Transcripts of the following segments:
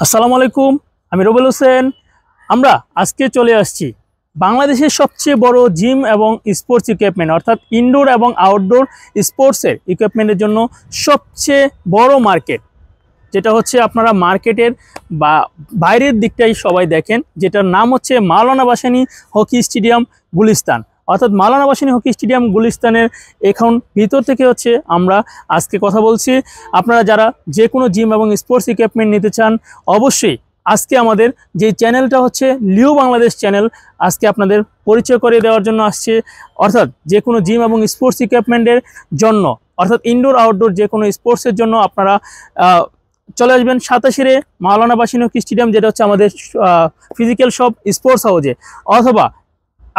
আসসালামু আলাইকুম, আমি রুবেল হোসেন। আমরা আজকে চলে আসছি বাংলাদেশের সবচেয়ে বড় জিম এবং স্পোর্টস ইকুইপমেন্ট অর্থাৎ ইনডোর এবং আউটডোর স্পোর্টসের ইকুইপমেন্টের জন্য সবচেয়ে বড় মার্কেট, যেটা হচ্ছে আপনারা মার্কেটের বা বাইরের দিকটাই সবাই দেখেন, যেটার নাম হচ্ছে মাওলানা ভাসানী হকি স্টেডিয়াম গুলিস্তান। অর্থাৎ মাওলানা ভাসানী হকি স্টেডিয়াম গুলিস্তানের এখন ভিতর থেকে হচ্ছে আমরা আজকে কথা বলছি। আপনারা যারা যে কোনো জিম এবং স্পোর্টস ইকুইপমেন্ট নিতে চান, অবশ্যই আজকে আমাদের যে চ্যানেলটা হচ্ছে লিও বাংলাদেশ চ্যানেল, আজকে আপনাদের পরিচয় করে দেওয়ার জন্য আসছে। অর্থাৎ যে কোনো জিম এবং স্পোর্টস ইকুইপমেন্টের জন্য, অর্থাৎ ইনডোর আউটডোর যে কোনো স্পোর্টসের জন্য আপনারা চলে আসবেন 87 মাওলানা ভাসানী হকি স্টেডিয়াম, যেটা হচ্ছে আমাদের ফিজিক্যাল শপ স্পোর্টস হাউজে। অথবা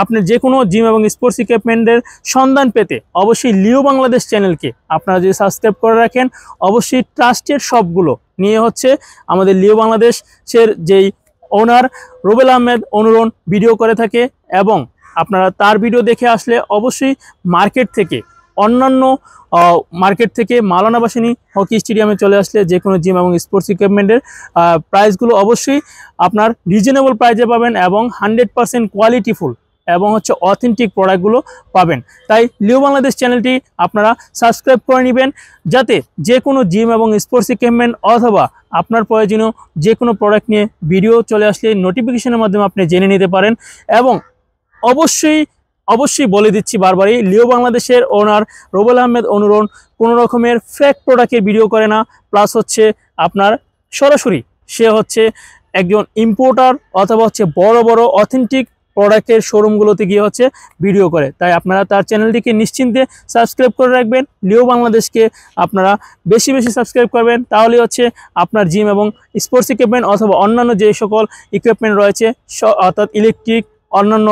আপনি যে কোনো জিম এবং স্পোর্টস ইকুইপমেন্টের সন্ধান পেতে অবশ্যই লিও বাংলাদেশ চ্যানেলকে আপনারা যদি সাবস্ক্রাইব করে রাখেন, অবশ্যই ট্রাস্টের শপগুলো নিয়ে হচ্ছে আমাদের লিও বাংলাদেশের যেই ওনার রুবেল আহমেদ অনুরণ ভিডিও করে থাকে, এবং আপনারা তার ভিডিও দেখে আসলে অবশ্যই মার্কেট থেকে অন্যান্য মার্কেট থেকে মাওলানা ভাসানী হকি স্টেডিয়ামে চলে আসলে যে কোনো জিম এবং স্পোর্টস ইকুইপমেন্টের প্রাইসগুলো অবশ্যই আপনার রিজনেবল প্রাইসে পাবেন এবং 100% কোয়ালিটিফুল এবং হচ্ছে অথেন্টিক প্রোডাক্টগুলো পাবেন। তাই লিও বাংলাদেশ চ্যানেলটি আপনারা সাবস্ক্রাইব করে নেবেন, যাতে যে কোনো জিম এবং স্পোর্টস ইকুইপমেন্ট অথবা আপনার প্রয়োজনীয় যে কোনো প্রোডাক্ট নিয়ে ভিডিও চলে আসলে নোটিফিকেশনের মাধ্যমে আপনি জেনে নিতে পারেন। এবং অবশ্যই বলে দিচ্ছি বারবারই, লিও বাংলাদেশের ওনার রুবেল আহমেদ অনুরণ কোনো রকমের ফেক প্রোডাক্টের ভিডিও করে না। প্লাস হচ্ছে আপনার সরাসরি সে হচ্ছে একজন ইম্পোর্টার অথবা হচ্ছে বড় বড় অথেন্টিক প্রোডাক্টের শোরুমগুলোতে গিয়ে হচ্ছে ভিডিও করে। তাই আপনারা তার চ্যানেলটিকে নিশ্চিন্তে সাবস্ক্রাইব করে রাখবেন। লিও বাংলাদেশকে আপনারা বেশি বেশি সাবস্ক্রাইব করবেন, তাহলে হচ্ছে আপনার জিম এবং স্পোর্টস ইকুইপমেন্ট অথবা অন্যান্য যে সকল ইকুইপমেন্ট রয়েছে, অর্থাৎ ইলেকট্রিক অন্যান্য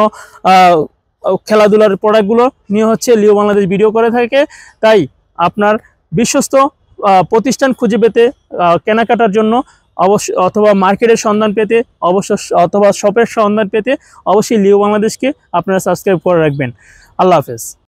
খেলাধুলার প্রোডাক্টগুলো নিয়ে হচ্ছে লিও বাংলাদেশ ভিডিও করে থাকে। তাই আপনার বিশ্বস্ত প্রতিষ্ঠান খুঁজে পেতে, কেনাকাটার জন্য অবশ্যই, অথবা মার্কেটের সন্ধান পেতে অবশ্যই, অথবা শপের সন্ধান পেতে অবশ্যই লিও বাংলাদেশকে আপনারা সাবস্ক্রাইব করে রাখবেন। আল্লাহ হাফেজ।